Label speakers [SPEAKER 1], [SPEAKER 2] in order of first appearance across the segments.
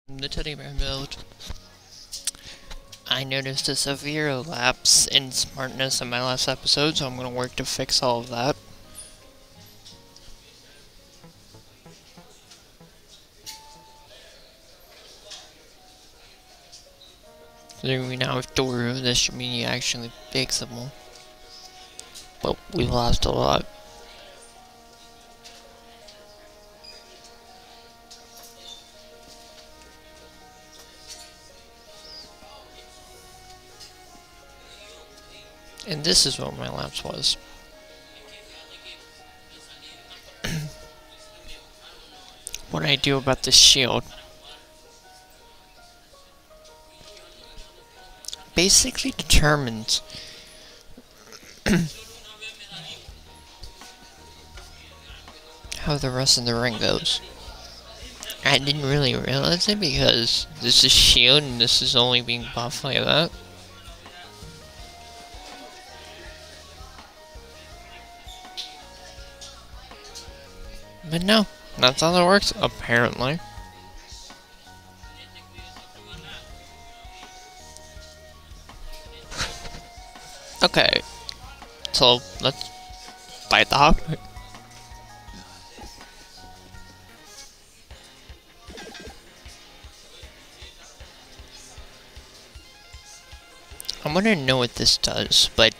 [SPEAKER 1] The teddy bear build. I noticed a severe lapse in smartness in my last episode, so I'm going to work to fix all of that. So we now have Doru. This should mean actually fixable. But we lost a lot. And this is what my lapse was. What I do about this shield basically determines how the rest of the ring goes. I didn't really realize it because this is shield and this is only being buffed like that. But no, that's how that works, apparently. Okay, so let's fight the hawk. I'm gonna know what this does, but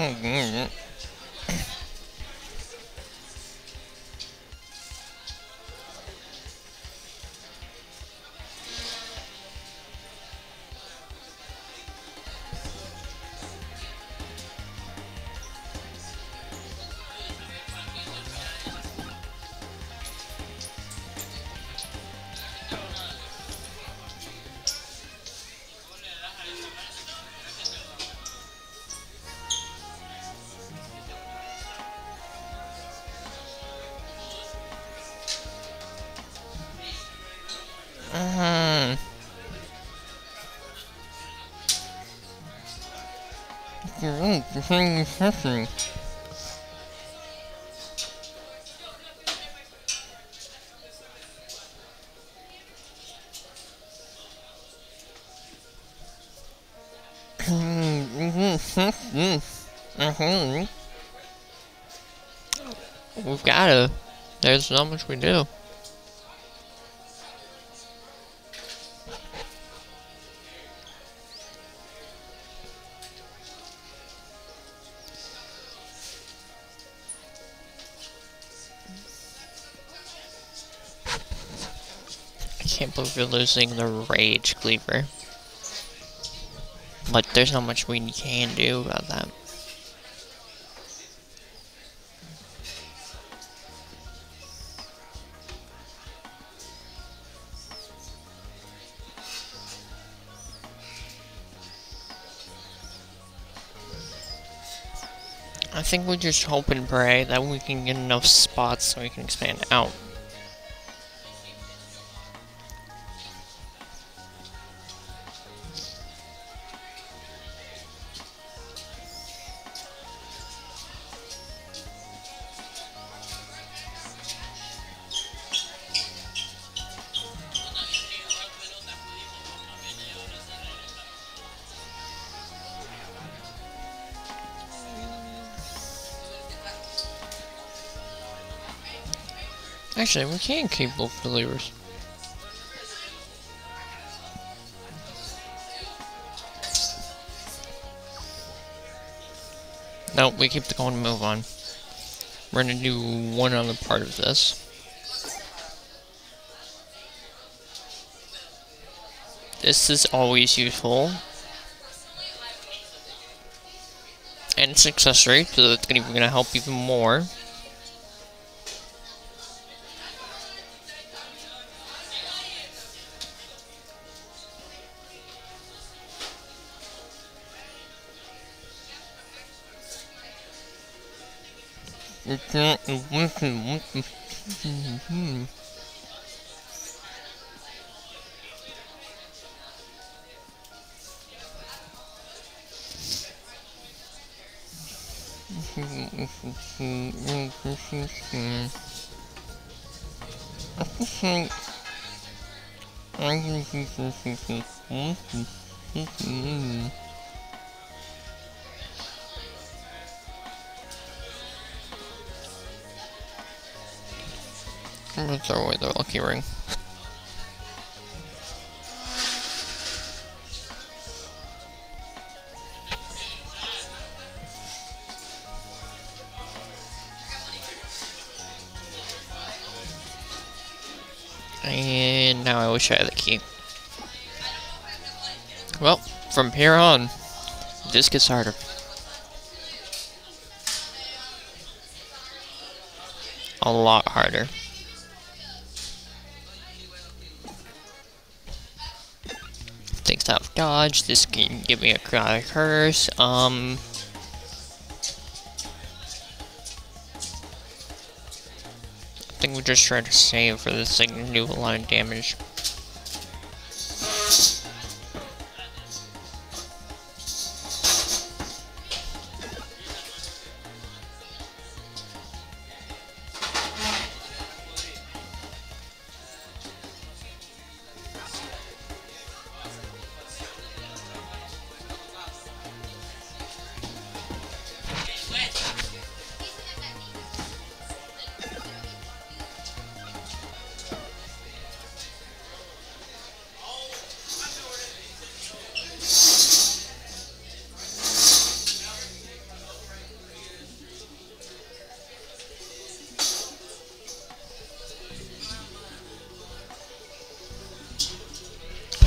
[SPEAKER 1] no. We've gotta. There's not much we do. I can't believe we're losing the Rage Cleaver. But there's not much we can do about that. I think we just hope and pray that we can get enough spots so we can expand out. Actually, we can keep both the levers. Nope, we keep the cone and move on. We're gonna do one other part of this. This is always useful. And it's an accessory, so that's gonna help even more. I'm gonna throw away the lucky ring. And now I wish I had the key. Well, from here on, this gets harder. A lot harder. Thanks out of dodge. This can give me a cry curse. I think we're just trying to save for this thing to do a lot of damage.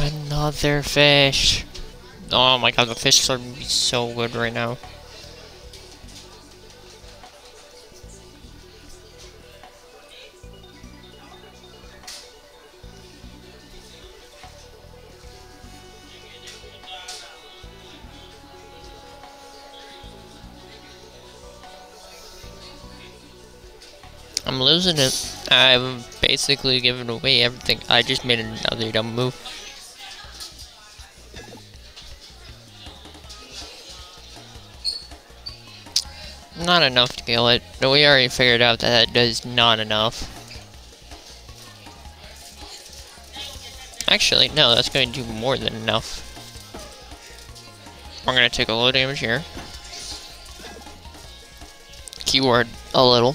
[SPEAKER 1] Another fish. Oh my god, the fish are be so good right now. I'm losing it. I've basically given away everything. I just made another dumb move. Not enough to kill it. No, we already figured out that that does not enough. Actually, no, that's going to do more than enough. We're going to take a little damage here. Keyword, a little.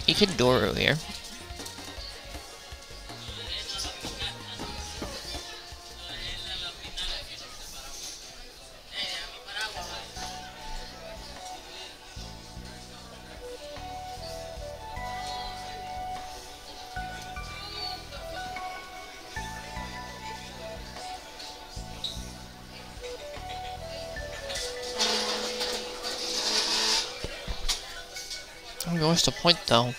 [SPEAKER 1] You could Doru here. What's the point, though?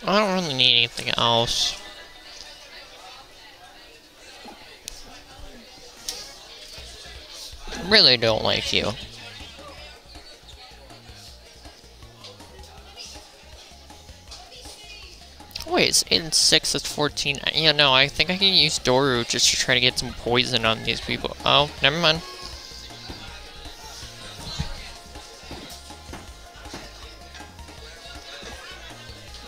[SPEAKER 1] I don't really need anything else. Really don't like you. Wait, it's 8 and 6, that's 14. Yeah, no, I think I can use Doru just to try to get some poison on these people. Oh, never mind.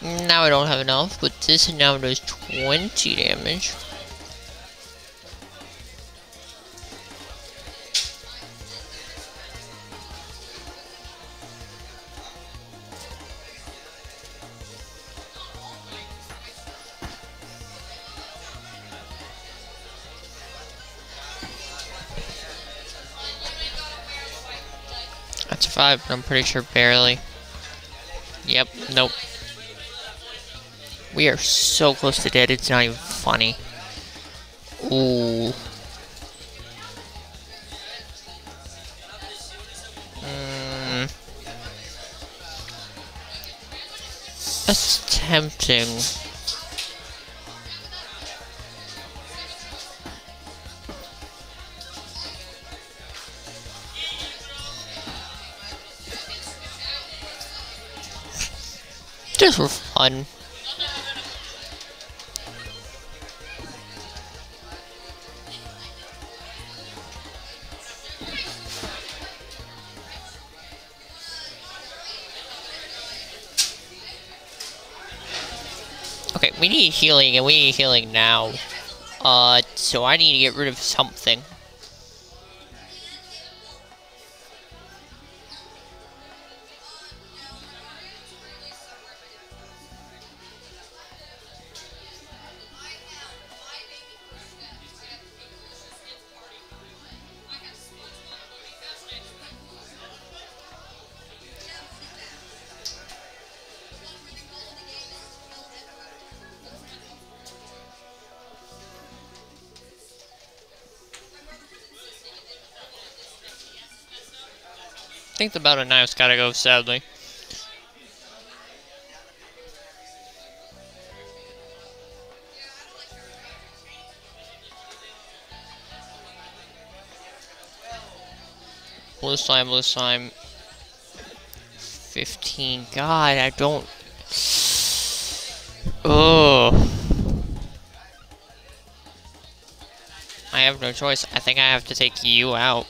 [SPEAKER 1] Now I don't have enough, but this now does 20 damage. I survived, but I'm pretty sure barely. Yep, nope. We are so close to dead, it's not even funny. Ooh. That's tempting. Just for fun. Okay, we need healing, and we need healing now. So I need to get rid of something. I think the battle knife's gotta go, sadly. Blue slime, blue slime. 15. God, I don't. Oh. I have no choice. I think I have to take you out.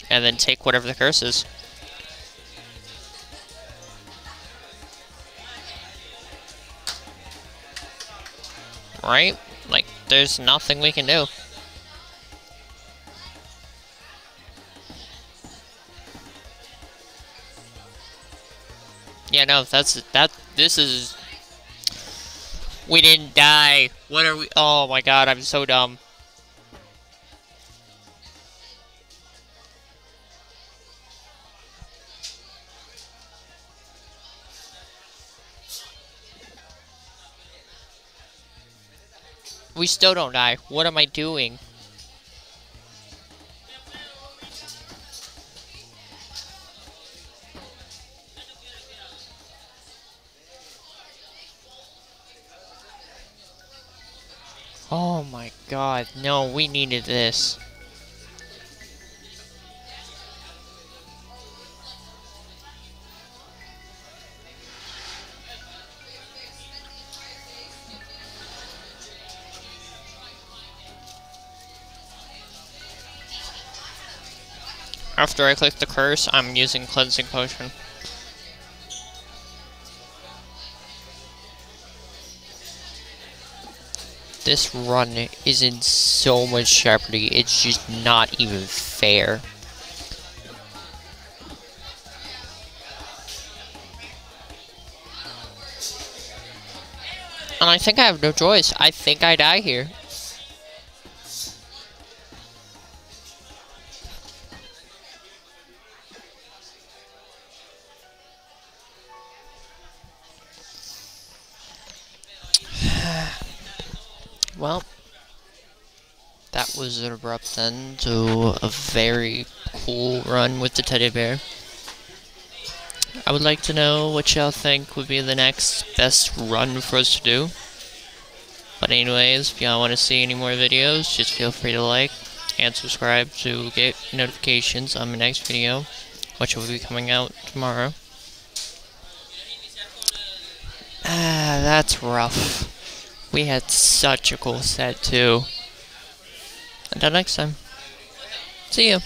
[SPEAKER 1] And then take whatever the curse is. Right? Like, there's nothing we can do. Yeah, no, this is... We didn't die. What are we... Oh my god, I'm so dumb. We still don't die. What am I doing? Oh my god, no, we needed this. After I click the curse, I'm using cleansing potion. This run is in so much jeopardy, it's just not even fair. And I think I have no choice. I think I die here. Well, that was an abrupt end to a very cool run with the teddy bear. I would like to know what y'all think would be the next best run for us to do. But anyways, if y'all want to see any more videos, just feel free to like and subscribe to get notifications on my next video, which will be coming out tomorrow. That's rough. We had such a cool set too. Until next time. See ya.